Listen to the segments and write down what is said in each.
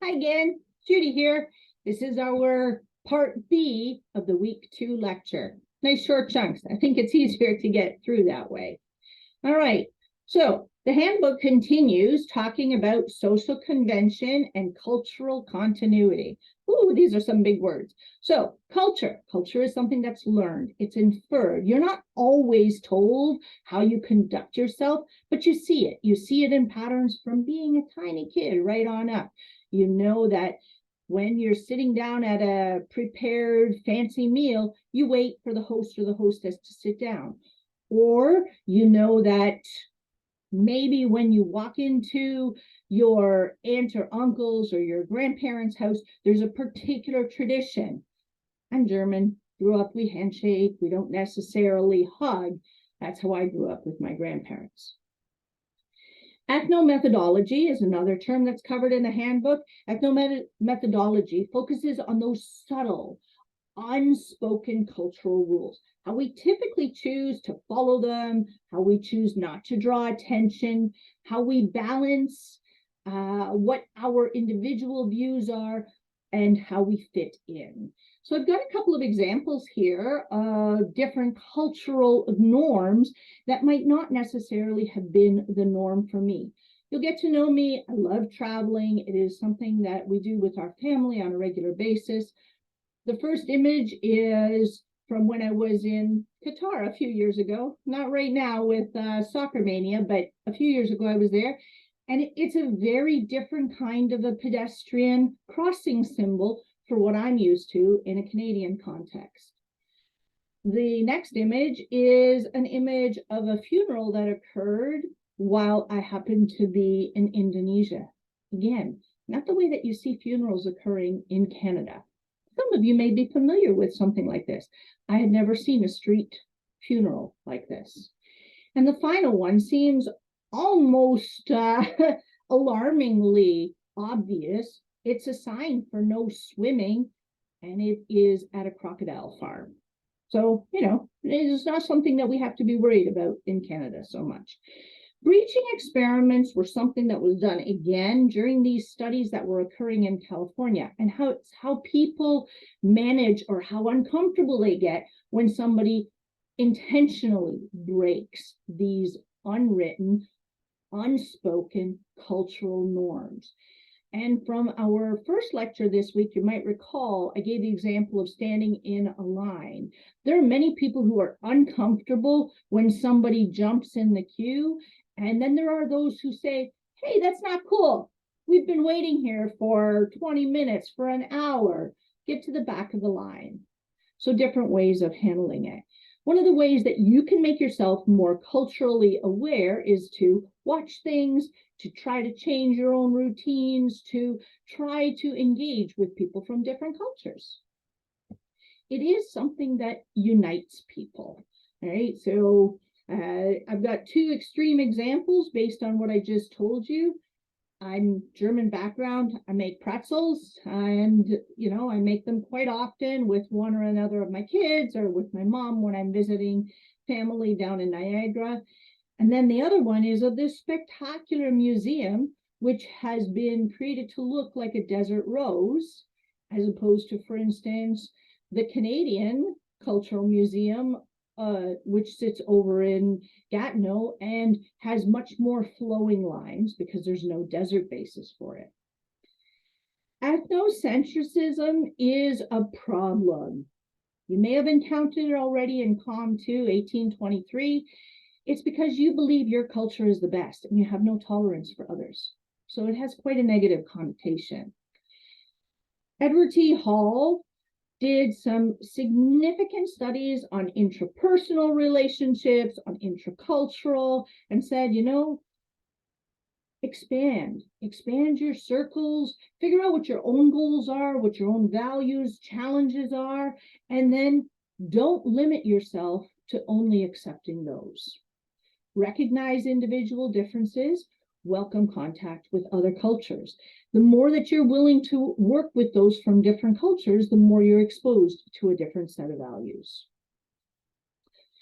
Hi again, Judy here. This is our part B of the week 2 lecture. Nice short chunks. I think it's easier to get through that way. All right, so the handbook continues talking about social convention and cultural continuity. Ooh, these are some big words. So culture is something that's learned, it's inferred. You're not always told how you conduct yourself, but you see it. You see it in patterns from being a tiny kid right on up. You know that when you're sitting down at a prepared fancy meal, you wait for the host or the hostess to sit down. Or you know that maybe when you walk into your aunt or uncle's or your grandparents' house, there's a particular tradition. I'm German, grew up, we handshake, we don't necessarily hug. That's how I grew up with my grandparents. Ethnomethodology is another term that's covered in the handbook. Ethnomethodology focuses on those subtle, unspoken cultural rules, how we typically choose to follow them, how we choose not to draw attention, how we balance what our individual views are, and how we fit in. So I've got a couple of examples here of different cultural norms that might not necessarily have been the norm for me. You'll get to know me. I love traveling. It is something that we do with our family on a regular basis. The first image is from when I was in Qatar a few years ago, not right now with Soccer Mania, but a few years ago I was there. And it's a very different kind of a pedestrian crossing symbol for what I'm used to in a Canadian context. The next image is an image of a funeral that occurred while I happened to be in Indonesia. Again, not the way that you see funerals occurring in Canada. Some of you may be familiar with something like this. I had never seen a street funeral like this. And the final one seems almost alarmingly obvious. It's a sign for no swimming, and it is at a crocodile farm. So, it's not something that we have to be worried about in Canada so much. Breaching experiments were something that was done again during these studies that were occurring in California, and how people manage or how uncomfortable they get when somebody intentionally breaks these unwritten, unspoken cultural norms. And from our first lecture this week, you might recall, I gave the example of standing in a line. There are many people who are uncomfortable when somebody jumps in the queue. And then there are those who say, hey, that's not cool. We've been waiting here for 20 minutes, for an hour. Get to the back of the line. So different ways of handling it. One of the ways that you can make yourself more culturally aware is to watch things, to try to change your own routines, to try to engage with people from different cultures. It is something that unites people, right? So I've got two extreme examples based on what I just told you. I'm German background. I make pretzels, and I make them quite often with one or another of my kids or with my mom when I'm visiting family down in Niagara. And then the other one is of this spectacular museum, which has been created to look like a desert rose, as opposed to, for instance, the Canadian Cultural Museum, which sits over in Gatineau and has much more flowing lines because there's no desert basis for it. Ethnocentrism is a problem. You may have encountered it already in COM 2, 1823. It's because you believe your culture is the best and you have no tolerance for others. So it has quite a negative connotation. Edward T. Hall did some significant studies on intrapersonal relationships, on intracultural, and said, expand your circles, figure out what your own goals are, what your own values, challenges are, and then don't limit yourself to only accepting those. Recognize individual differences, welcome contact with other cultures. The more that you're willing to work with those from different cultures, the more you're exposed to a different set of values,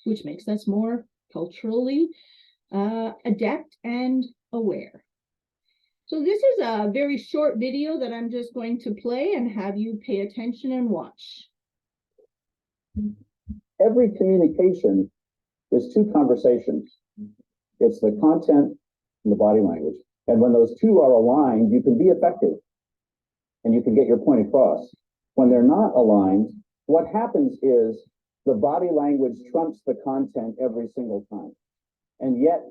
which makes us more culturally adept and aware. So this is a very short video that I'm just going to play and have you pay attention and watch. Every communication is two conversations. It's the content and the body language. And when those two are aligned, you can be effective and you can get your point across. When they're not aligned, what happens is the body language trumps the content every single time. And yet,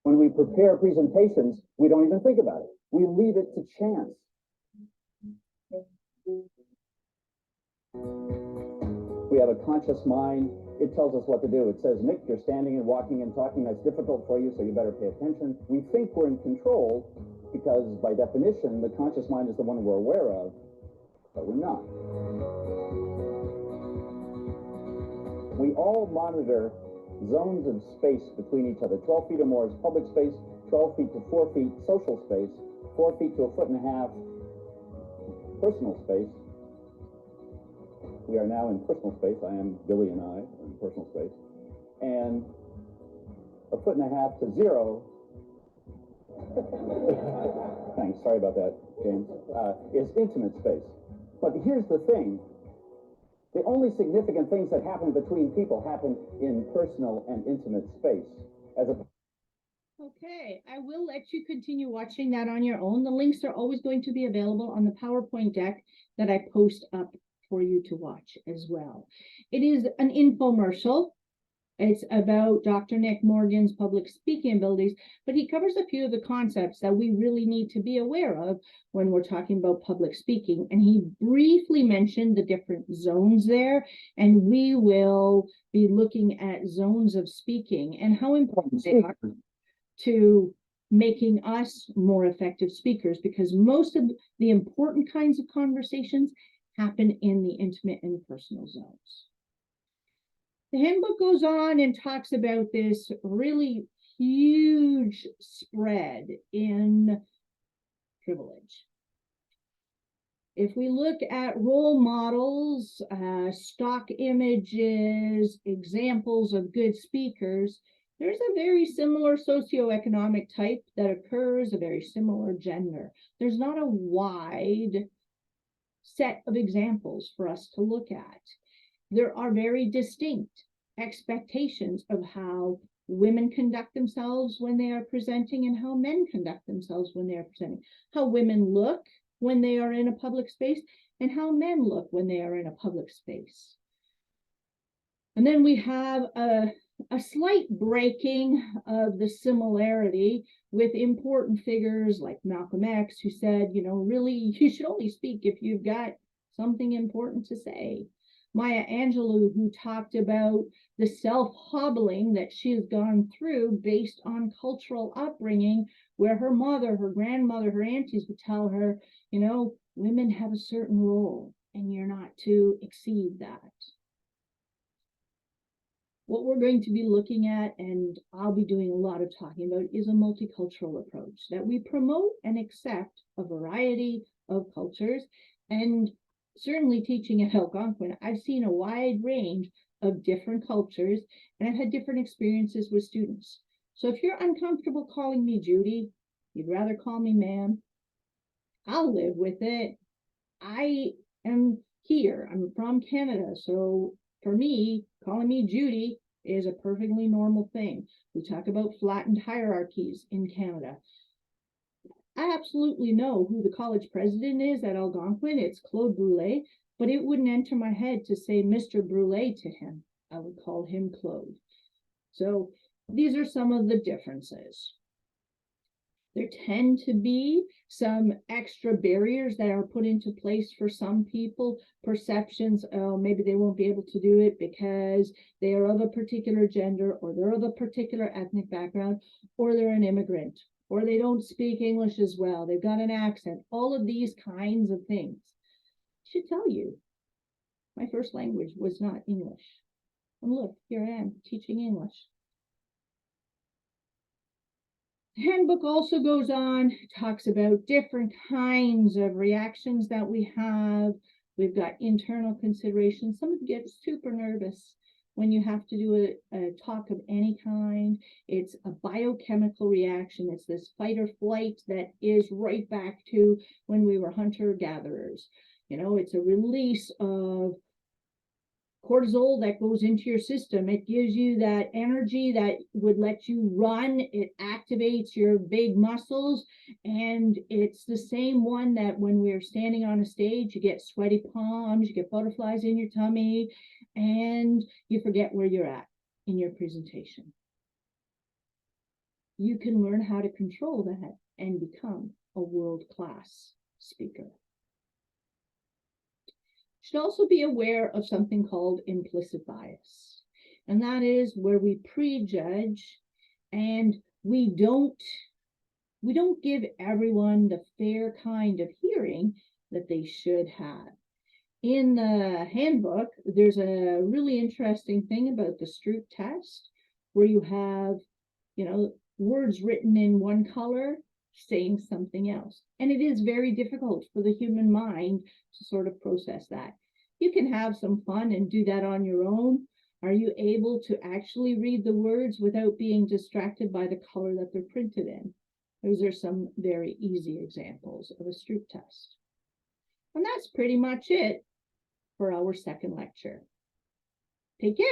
when we prepare presentations, we don't even think about it. We leave it to chance. We have a conscious mind. It tells us what to do. It says, Nick, you're standing and walking and talking. That's difficult for you, so you better pay attention. We think we're in control because, by definition, the conscious mind is the one we're aware of, but we're not. We all monitor zones of space between each other. 12 feet or more is public space, 12 feet to 4 feet social space, 4 feet to 1.5 feet personal space. We are now in personal space. I am Billy and I are in personal space. And 1.5 feet to 0. Thanks, sorry about that, James. Is intimate space. But here's the thing. The only significant things that happen between people happen in personal and intimate space. Okay, I will let you continue watching that on your own. The links are always going to be available on the PowerPoint deck that I post up for you to watch as well. It is an infomercial. It's about Dr. Nick Morgan's public speaking abilities, but he covers a few of the concepts that we really need to be aware of when we're talking about public speaking. And he briefly mentioned the different zones there, and we will be looking at zones of speaking and how important they are to making us more effective speakers, because most of the important kinds of conversations happen in the intimate and personal zones. The handbook goes on and talks about this really huge spread in privilege. If we look at role models, stock images, examples of good speakers, there's a very similar socioeconomic type that occurs, a very similar gender. There's not a wide set of examples for us to look at. There are very distinct expectations of how women conduct themselves when they are presenting and how men conduct themselves when they are presenting, how women look when they are in a public space and how men look when they are in a public space. And then we have a slight breaking of the similarity with important figures like Malcolm X, who said, you know, really, you should only speak if you've got something important to say. Maya Angelou, who talked about the self-hobbling that she has gone through based on cultural upbringing, where her mother, her grandmother, her aunties would tell her, you know, women have a certain role and you're not to exceed that. What we're going to be looking at, and I'll be doing a lot of talking about, is a multicultural approach, that we promote and accept a variety of cultures. And certainly teaching at Algonquin, I've seen a wide range of different cultures, and I've had different experiences with students. So if you're uncomfortable calling me Judy, you'd rather call me ma'am, I'll live with it. I am here, I'm from Canada, so for me, calling me Judy is a perfectly normal thing. We talk about flattened hierarchies in Canada. I absolutely know who the college president is at Algonquin. It's Claude Brûlé, but it wouldn't enter my head to say Mr. Brûlé to him. I would call him Claude. So these are some of the differences. There tend to be some extra barriers that are put into place for some people. Perceptions, oh, maybe they won't be able to do it because they are of a particular gender, or they're of a particular ethnic background, or they're an immigrant, or they don't speak English as well. They've got an accent, all of these kinds of things. I should tell you, my first language was not English. And look, here I am teaching English. The handbook also goes on, talks about different kinds of reactions that we have. We've got internal considerations. Some get super nervous when you have to do a talk of any kind. It's a biochemical reaction. It's this fight or flight that is right back to when we were hunter-gatherers. You know, it's a release of cortisol that goes into your system. It gives you that energy that would let you run. It activates your big muscles. And it's the same one that when we're standing on a stage, you get sweaty palms, you get butterflies in your tummy, and you forget where you're at in your presentation. You can learn how to control that and become a world-class speaker. Should also be aware of something called implicit bias. And that is where we prejudge and we don't give everyone the fair kind of hearing that they should have. In the handbook, there's a really interesting thing about the Stroop test where you have, you know, words written in one color saying something else. And it is very difficult for the human mind to sort of process that. You can have some fun and do that on your own. Are you able to actually read the words without being distracted by the color that they're printed in? Those are some very easy examples of a Stroop test. And that's pretty much it for our second lecture. Take care.